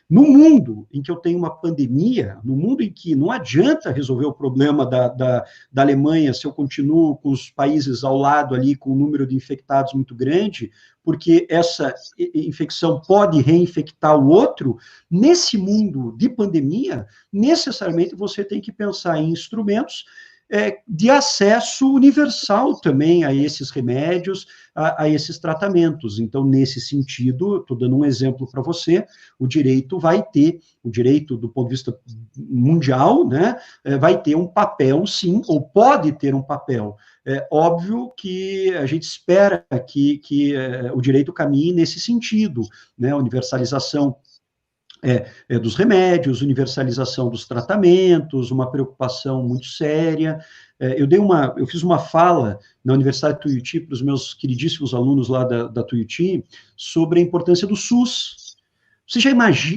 Speaker 2: No mundo em que eu tenho uma pandemia, no mundo em que não adianta resolver o problema da Alemanha se eu continuo com os países ao lado ali com um número de infectados muito grande, porque essa infecção pode reinfectar o outro, nesse mundo de pandemia, necessariamente você tem que pensar em instrumentos de acesso universal também a esses remédios, a esses tratamentos. Então, nesse sentido, estou dando um exemplo para você, o direito do ponto de vista mundial, né, vai ter um papel, sim, ou pode ter um papel. É óbvio que a gente espera que o direito caminhe nesse sentido, né, universalização dos remédios, universalização dos tratamentos, uma preocupação muito séria. Eu fiz uma fala na Universidade Tuiuti para os meus queridíssimos alunos lá da Tuiuti sobre a importância do SUS. Vocês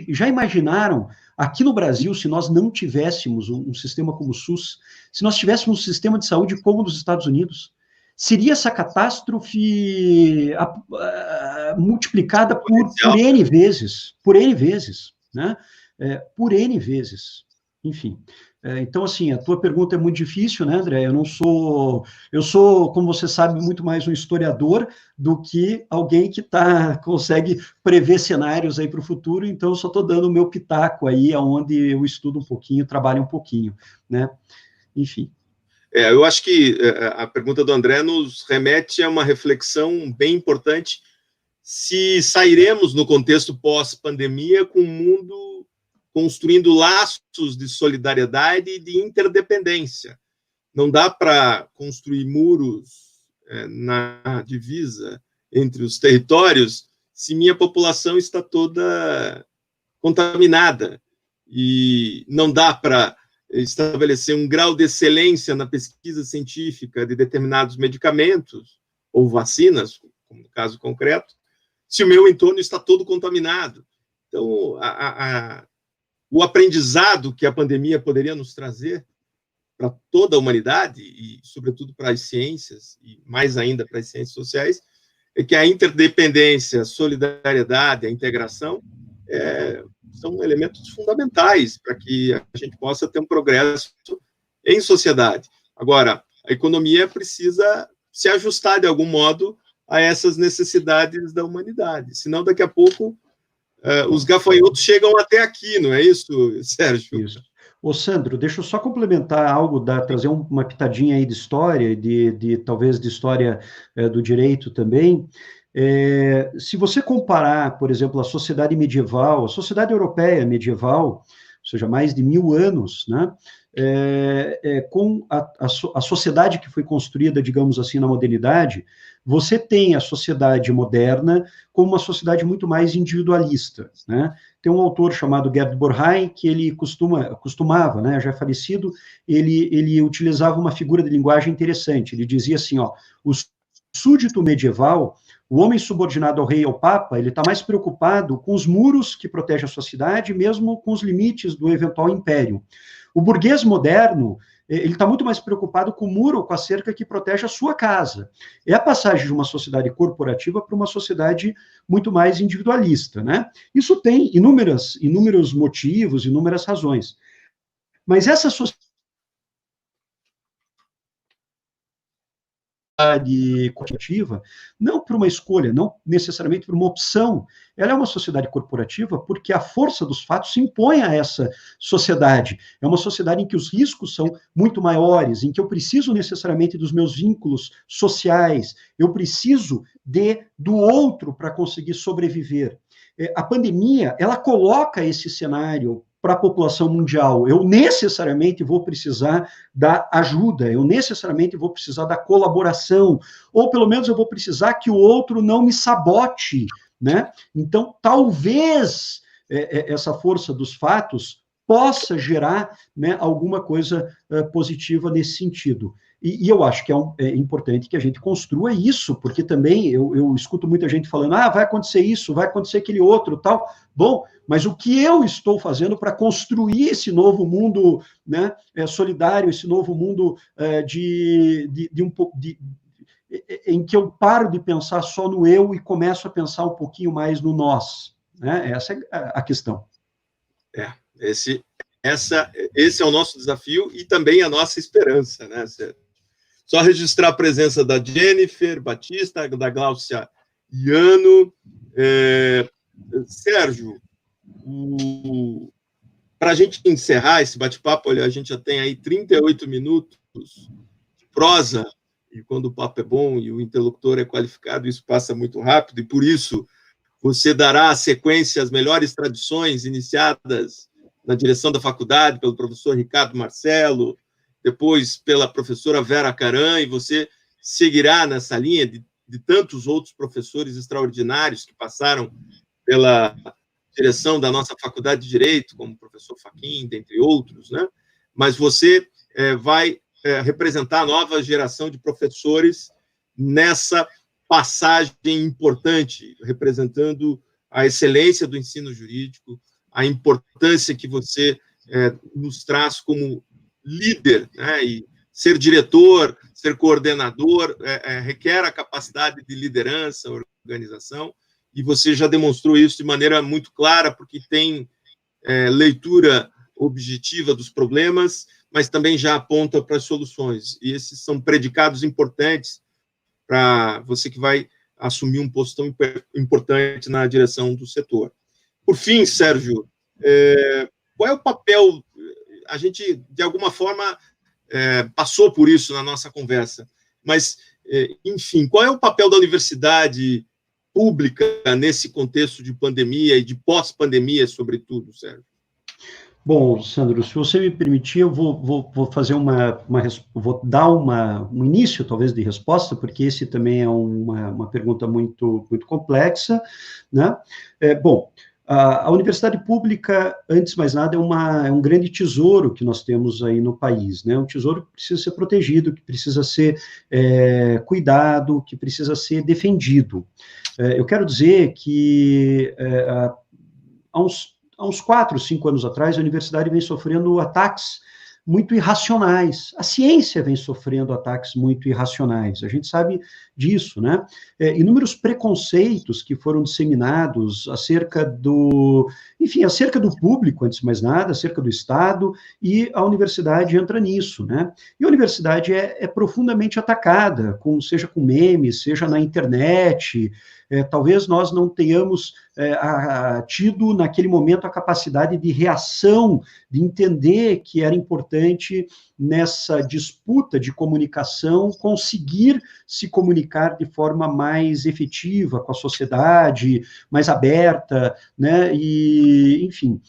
Speaker 2: já imaginaram, aqui no Brasil, se nós não tivéssemos um sistema como o SUS, se nós tivéssemos um sistema de saúde como o dos Estados Unidos, seria essa catástrofe multiplicada por N vezes, né? Por N vezes. Enfim, Então, assim, a tua pergunta é muito difícil, né, André? Eu sou, como você sabe, muito mais um historiador do que alguém que consegue prever cenários aí para o futuro, então eu só estou dando o meu pitaco aí, aonde eu estudo um pouquinho, trabalho um pouquinho, né? Enfim.
Speaker 1: Eu acho que a pergunta do André nos remete a uma reflexão bem importante, se sairemos no contexto pós-pandemia com o mundo construindo laços de solidariedade e de interdependência. Não dá para construir muros na divisa entre os territórios se minha população está toda contaminada. E não dá para estabelecer um grau de excelência na pesquisa científica de determinados medicamentos ou vacinas, como no caso concreto, se o meu entorno está todo contaminado. Então, o aprendizado que a pandemia poderia nos trazer para toda a humanidade, e sobretudo para as ciências, e mais ainda para as ciências sociais, é que a interdependência, a solidariedade, a integração são elementos fundamentais para que a gente possa ter um progresso em sociedade. Agora, a economia precisa se ajustar de algum modo a essas necessidades da humanidade, senão daqui a pouco os gafanhotos chegam até aqui, não é isso, Sérgio?
Speaker 2: Isso. Ô, Sandro, deixa eu só complementar algo, trazer uma pitadinha aí de história, talvez de história do direito também. Se você comparar, por exemplo, a sociedade medieval, a sociedade europeia medieval, ou seja, mais de 1000 anos, né, com a sociedade que foi construída, digamos assim, na modernidade, você tem a sociedade moderna como uma sociedade muito mais individualista, né? Tem um autor chamado Gerd Borrheim, que ele costumava, né, já falecido, ele utilizava uma figura de linguagem interessante, ele dizia assim, ó, o súdito medieval, o homem subordinado ao rei e ao papa, ele está mais preocupado com os muros que protegem a sua cidade, mesmo com os limites do eventual império. O burguês moderno, ele está muito mais preocupado com o muro, com a cerca que protege a sua casa. É a passagem de uma sociedade corporativa para uma sociedade muito mais individualista, né? Isso tem inúmeros motivos, inúmeras razões. Mas essa sociedade corporativa, não por uma escolha, não necessariamente por uma opção, ela é uma sociedade corporativa porque a força dos fatos se impõe a essa sociedade. É uma sociedade em que os riscos são muito maiores, em que eu preciso necessariamente dos meus vínculos sociais, eu preciso do outro para conseguir sobreviver. A pandemia, ela coloca esse cenário para a população mundial. Eu necessariamente vou precisar da ajuda, eu necessariamente vou precisar da colaboração, ou pelo menos eu vou precisar que o outro não me sabote, né? Então, talvez essa força dos fatos possa gerar, né, alguma coisa positiva nesse sentido. E eu acho que é importante que a gente construa isso, porque também eu escuto muita gente falando, vai acontecer isso, vai acontecer aquele outro, tal. Bom, mas o que eu estou fazendo para construir esse novo mundo, né, solidário, esse novo mundo em que eu paro de pensar só no eu e começo a pensar um pouquinho mais no nós, né? Essa é a questão.
Speaker 1: Esse é o nosso desafio e também a nossa esperança, né? Só registrar a presença da Jennifer Batista, da Gláucia Iano. Sérgio, para a gente encerrar esse bate-papo, olha, a gente já tem aí 38 minutos de prosa, e quando o papo é bom e o interlocutor é qualificado, isso passa muito rápido, e por isso você dará a sequência às melhores tradições iniciadas na direção da faculdade pelo professor Ricardo Marcelo, depois pela professora Vera Caran, e você seguirá nessa linha de tantos outros professores extraordinários que passaram pela direção da nossa faculdade de Direito, como o professor Fachin, dentre outros, né? Mas você vai representar a nova geração de professores nessa passagem importante, representando a excelência do ensino jurídico, a importância que você nos traz como líder, né? E ser diretor, ser coordenador, requer a capacidade de liderança, organização, e você já demonstrou isso de maneira muito clara, porque tem leitura objetiva dos problemas, mas também já aponta para as soluções. E esses são predicados importantes para você que vai assumir um posto tão importante na direção do setor. Por fim, Sérgio, qual é o papel? A gente, de alguma forma, passou por isso na nossa conversa, mas, enfim, qual é o papel da universidade pública nesse contexto de pandemia e de pós-pandemia, sobretudo, Sérgio?
Speaker 2: Bom, Sandro, se você me permitir, eu vou fazer vou dar um início, talvez, de resposta, porque esse também é uma pergunta muito complexa, né? Bom, a universidade pública, antes de mais nada, é um grande tesouro que nós temos aí no país, né? Um tesouro que precisa ser protegido, que precisa ser cuidado, que precisa ser defendido. Eu quero dizer que há uns 4, 5 anos atrás, a universidade vem sofrendo ataques muito irracionais. A ciência vem sofrendo ataques muito irracionais. A gente sabe disso, né? Inúmeros preconceitos que foram disseminados acerca do público, antes de mais nada, acerca do Estado, e a universidade entra nisso, né? E a universidade é profundamente atacada, seja com memes, seja na internet. Talvez nós não tenhamos tido, naquele momento, a capacidade de reação, de entender que era importante, nessa disputa de comunicação, conseguir se comunicar de forma mais efetiva com a sociedade, mais aberta, né? E, enfim,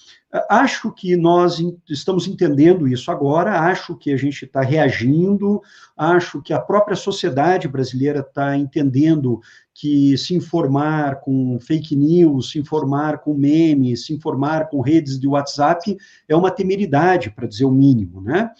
Speaker 2: acho que nós estamos entendendo isso agora, acho que a gente está reagindo, acho que a própria sociedade brasileira está entendendo que se informar com fake news, se informar com memes, se informar com redes de WhatsApp é uma temeridade, para dizer o mínimo, né?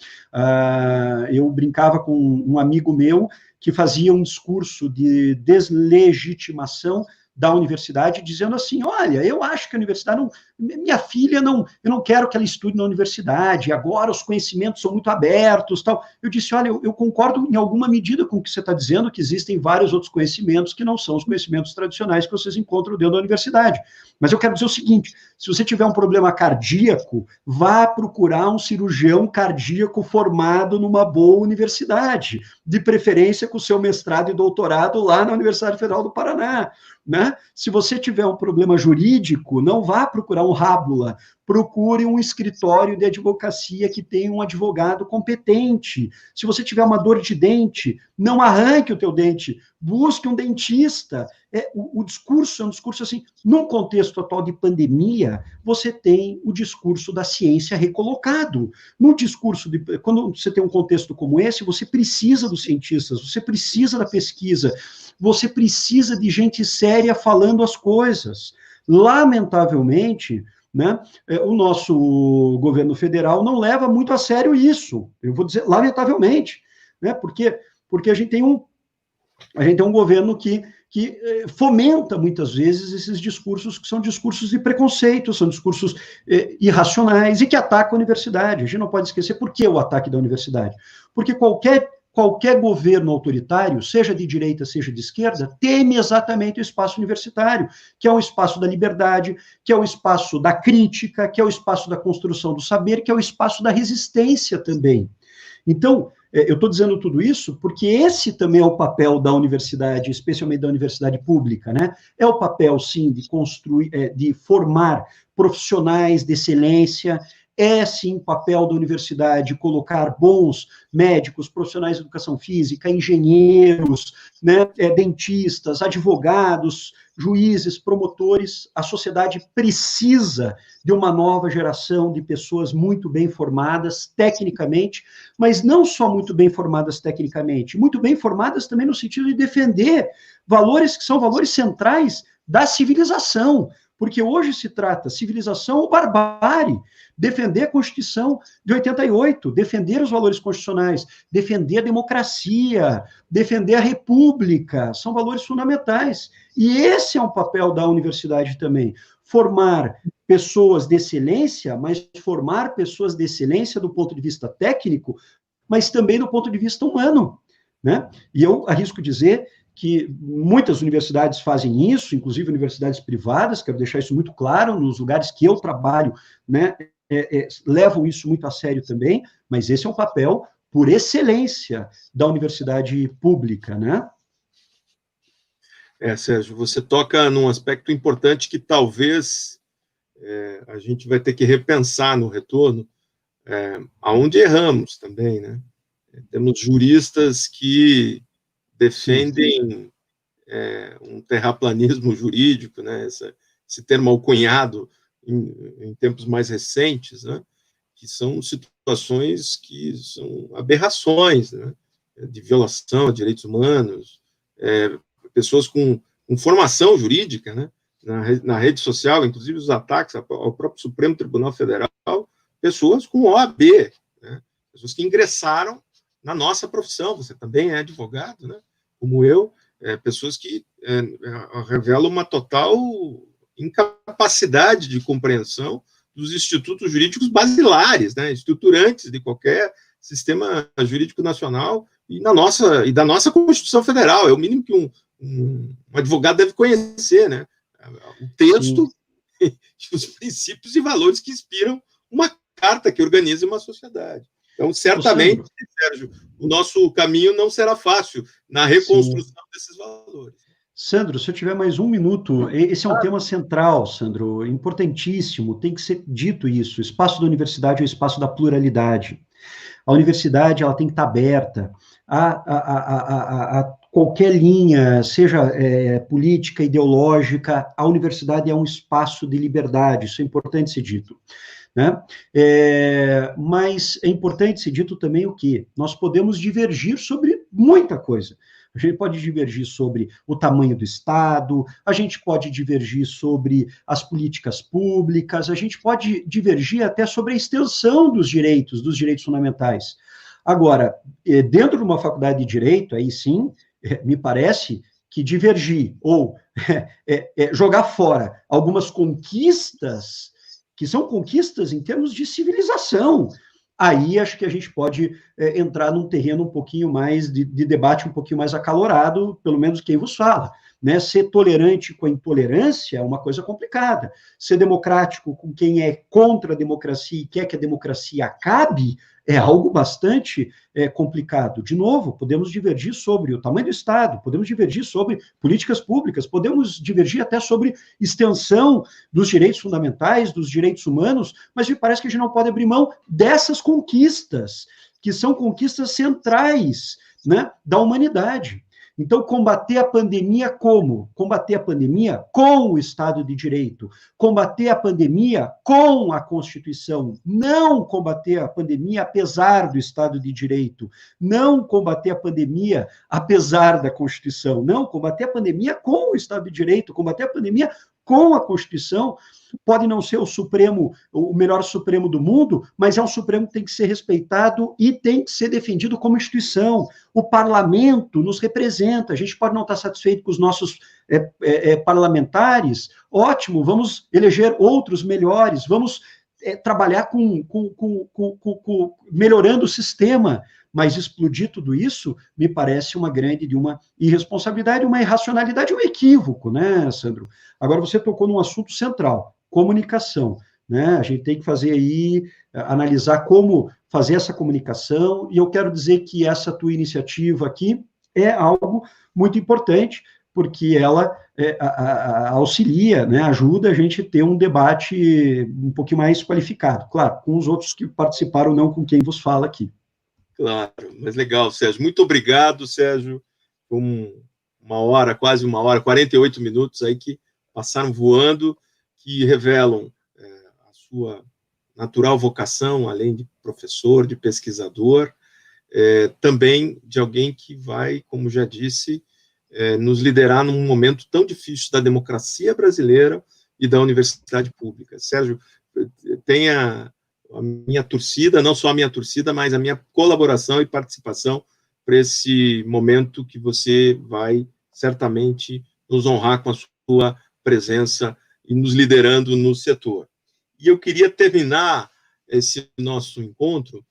Speaker 2: Eu brincava com um amigo meu que fazia um discurso de deslegitimação da universidade, dizendo assim, olha, eu acho que a universidade minha filha eu não quero que ela estude na universidade, agora os conhecimentos são muito abertos, tal. Eu disse, olha, eu concordo em alguma medida com o que você está dizendo, que existem vários outros conhecimentos que não são os conhecimentos tradicionais que vocês encontram dentro da universidade. Mas eu quero dizer o seguinte, se você tiver um problema cardíaco, vá procurar um cirurgião cardíaco formado numa boa universidade, de preferência com o seu mestrado e doutorado lá na Universidade Federal do Paraná, né? Se você tiver um problema jurídico, não vá procurar um rábula, procure um escritório de advocacia que tenha um advogado competente. Se você tiver uma dor de dente, não arranque o teu dente, busque um dentista. O discurso é um discurso assim, num contexto atual de pandemia, você tem o discurso da ciência recolocado. No discurso quando você tem um contexto como esse, você precisa dos cientistas, você precisa da pesquisa, você precisa de gente séria falando as coisas. Lamentavelmente, né, o nosso governo federal não leva muito a sério isso. Eu vou dizer, lamentavelmente, né, porque a gente tem um governo que fomenta, muitas vezes, esses discursos que são discursos de preconceito, são discursos irracionais e que atacam a universidade. A gente não pode esquecer por que o ataque da universidade. Porque qualquer governo autoritário, seja de direita, seja de esquerda, teme exatamente o espaço universitário, que é o espaço da liberdade, que é o espaço da crítica, que é o espaço da construção do saber, que é o espaço da resistência também. Então, eu estou dizendo tudo isso porque esse também é o papel da universidade, especialmente da universidade pública, né? É o papel, sim, de construir, de formar profissionais de excelência. É, sim, papel da universidade colocar bons médicos, profissionais de educação física, engenheiros, né, dentistas, advogados, juízes, promotores. A sociedade precisa de uma nova geração de pessoas muito bem formadas tecnicamente, mas não só muito bem formadas tecnicamente, muito bem formadas também no sentido de defender valores que são valores centrais da civilização. Porque hoje se trata civilização ou barbárie, defender a Constituição de 88, defender os valores constitucionais, defender a democracia, defender a república, são valores fundamentais. E esse é um papel da universidade também, formar pessoas de excelência, mas formar pessoas de excelência do ponto de vista técnico, mas também do ponto de vista humano, né? E eu arrisco dizer que muitas universidades fazem isso, inclusive universidades privadas, quero deixar isso muito claro, nos lugares que eu trabalho, né, levam isso muito a sério também, mas esse é um papel por excelência da universidade pública, né?
Speaker 1: Sérgio, você toca num aspecto importante que talvez a gente vai ter que repensar no retorno, aonde erramos também, né? Temos juristas que defendem um terraplanismo jurídico, né? Esse termo alcunhado em tempos mais recentes, né? Que são situações que são aberrações, né? De violação a direitos humanos, pessoas com formação jurídica, né? Na rede social, inclusive os ataques ao próprio Supremo Tribunal Federal, pessoas com OAB, né? Pessoas que ingressaram na nossa profissão. Você também é advogado, né? Como eu, pessoas que revelam uma total incapacidade de compreensão dos institutos jurídicos basilares, né? Estruturantes de qualquer sistema jurídico nacional e da nossa Constituição Federal. É o mínimo que um advogado deve conhecer, né? O texto e os princípios e valores que inspiram uma carta que organiza uma sociedade. Então, certamente, Sérgio, o nosso caminho não será fácil na reconstrução desses valores.
Speaker 2: Sandro, se eu tiver mais um minuto, esse é um tema central, Sandro, importantíssimo, tem que ser dito isso. O espaço da universidade é o espaço da pluralidade. A universidade ela tem que estar aberta a qualquer linha, seja política, ideológica. A universidade é um espaço de liberdade, isso é importante ser dito. Né? Mas é importante ser dito também o quê? Nós podemos divergir sobre muita coisa. A gente pode divergir sobre o tamanho do Estado, a gente pode divergir sobre as políticas públicas, a gente pode divergir até sobre a extensão dos direitos fundamentais. Agora, dentro de uma faculdade de Direito, aí sim, me parece que divergir ou jogar fora algumas conquistas, que são conquistas em termos de civilização, aí acho que a gente pode entrar num terreno um pouquinho mais de debate, um pouquinho mais acalorado, pelo menos quem vos fala. Né? Ser tolerante com a intolerância é uma coisa complicada. Ser democrático com quem é contra a democracia e quer que a democracia acabe é algo bastante complicado. De novo, podemos divergir sobre o tamanho do Estado, podemos divergir sobre políticas públicas, podemos divergir até sobre extensão dos direitos fundamentais, dos direitos humanos, mas me parece que a gente não pode abrir mão dessas conquistas, que são conquistas centrais, né, da humanidade. Então, combater a pandemia como? Combater a pandemia com o Estado de Direito, combater a pandemia com a Constituição, não combater a pandemia apesar do Estado de Direito, não combater a pandemia apesar da Constituição, não, combater a pandemia com o Estado de Direito, combater a pandemia com a Constituição. Pode não ser o Supremo, o melhor Supremo do mundo, mas é um Supremo que tem que ser respeitado e tem que ser defendido como instituição. O parlamento nos representa, a gente pode não estar satisfeito com os nossos parlamentares, ótimo, vamos eleger outros melhores, vamos trabalhar melhorando o sistema, mas explodir tudo isso me parece uma grande de uma irresponsabilidade, uma irracionalidade, um equívoco, né, Sandro? Agora você tocou num assunto central, comunicação, né? A gente tem que fazer aí, analisar como fazer essa comunicação, e eu quero dizer que essa tua iniciativa aqui é algo muito importante, porque ela auxilia, né, ajuda a gente a ter um debate um pouquinho mais qualificado, claro, com os outros que participaram, não com quem vos fala aqui.
Speaker 1: Claro, mas legal, Sérgio. Muito obrigado, Sérgio. Quase uma hora, 48 minutos aí que passaram voando, que revelam a sua natural vocação, além de professor, de pesquisador, também de alguém que vai, como já disse, nos liderar num momento tão difícil da democracia brasileira e da universidade pública. Sérgio, tenha a minha torcida, não só a minha torcida, mas a minha colaboração e participação para esse momento que você vai certamente nos honrar com a sua presença e nos liderando no setor. E eu queria terminar esse nosso encontro,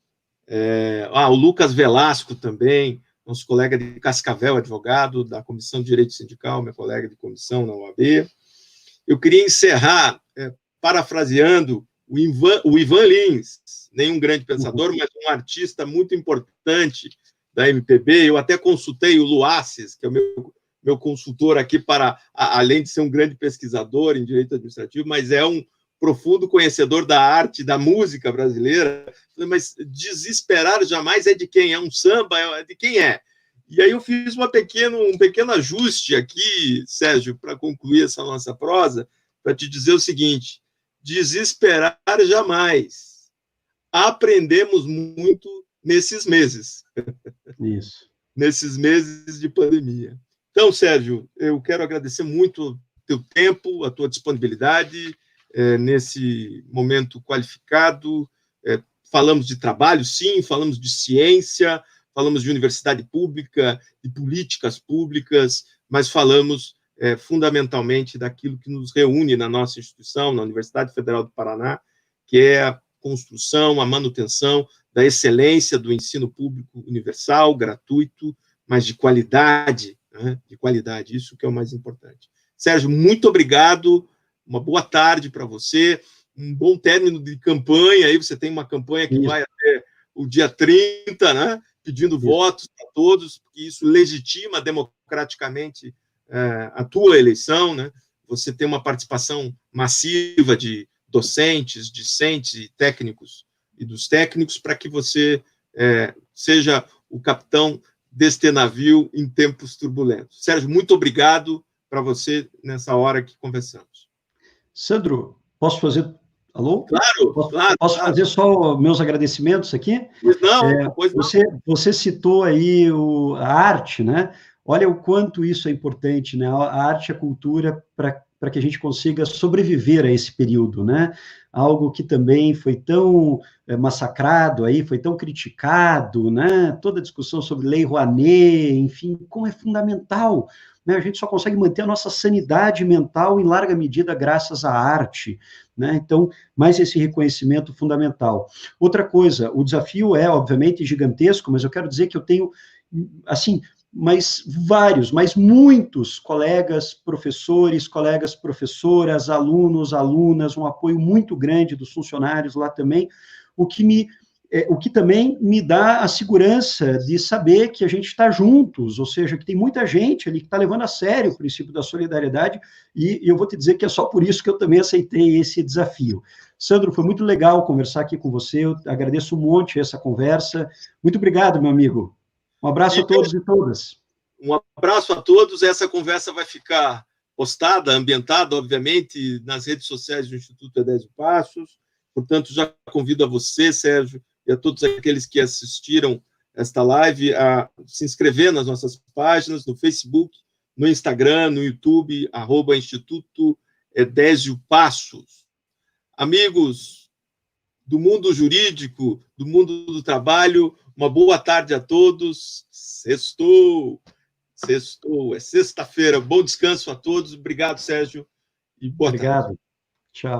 Speaker 1: o Lucas Velasco também, nosso colega de Cascavel, advogado da Comissão de Direito Sindical, meu colega de comissão na OAB. Eu queria encerrar parafraseando o Ivan Lins, nenhum grande pensador, mas um artista muito importante da MPB. Eu até consultei o Luaces, que é o meu consultor aqui, além de ser um grande pesquisador em direito administrativo, mas é um profundo conhecedor da arte, da música brasileira. Mas desesperar jamais é de quem? É um samba? É de quem é? E aí eu fiz um pequeno ajuste aqui, Sérgio, para concluir essa nossa prosa, para te dizer o seguinte: desesperar jamais. Aprendemos muito nesses meses.
Speaker 2: Isso.
Speaker 1: Nesses meses de pandemia. Então, Sérgio, eu quero agradecer muito o teu tempo, a tua disponibilidade nesse momento qualificado. Falamos de trabalho, sim, falamos de ciência, falamos de universidade pública, de políticas públicas, mas falamos fundamentalmente daquilo que nos reúne na nossa instituição, na Universidade Federal do Paraná, que é a construção, a manutenção da excelência do ensino público universal, gratuito, mas de qualidade, né? De qualidade, isso que é o mais importante. Sérgio, muito obrigado, uma boa tarde para você, um bom término de campanha, aí você tem uma campanha que vai até o dia 30, né? Pedindo votos para todos, porque isso legitima democraticamente a tua eleição, né? Você tem uma participação massiva de docentes, discentes e técnicos, e dos técnicos, para que você seja o capitão deste navio em tempos turbulentos. Sérgio, muito obrigado para você nessa hora que conversamos.
Speaker 2: Sandro, posso fazer... Alô?
Speaker 1: Claro,
Speaker 2: Posso fazer só meus agradecimentos aqui?
Speaker 1: Pois não.
Speaker 2: Você citou aí a arte, né? Olha o quanto isso é importante, né? A arte e a cultura para que a gente consiga sobreviver a esse período, né? Algo que também foi tão massacrado aí, foi tão criticado, né? Toda a discussão sobre Lei Rouanet, enfim, como é fundamental, né? A gente só consegue manter a nossa sanidade mental em larga medida graças à arte, né? Então, mais esse reconhecimento fundamental. Outra coisa, o desafio é, obviamente, gigantesco, mas eu quero dizer que eu tenho, assim, mas muitos colegas professores, colegas professoras, alunos, alunas, um apoio muito grande dos funcionários lá também, o que também me dá a segurança de saber que a gente está juntos, ou seja, que tem muita gente ali que está levando a sério o princípio da solidariedade, e eu vou te dizer que é só por isso que eu também aceitei esse desafio. Sandro, foi muito legal conversar aqui com você, eu agradeço um monte essa conversa. Muito obrigado, meu amigo. Um abraço a todos e todas.
Speaker 1: Um abraço a todos. Essa conversa vai ficar postada, ambientada, obviamente, nas redes sociais do Instituto Edésio Passos. Portanto, já convido a você, Sérgio, e a todos aqueles que assistiram esta live a se inscrever nas nossas páginas, no Facebook, no Instagram, no YouTube, @Instituto Edésio Passos. Amigos do mundo jurídico, do mundo do trabalho, uma boa tarde a todos. Sextou, é sexta-feira. Bom descanso a todos. Obrigado, Sérgio, e boa tarde.
Speaker 2: Obrigado. Tchau.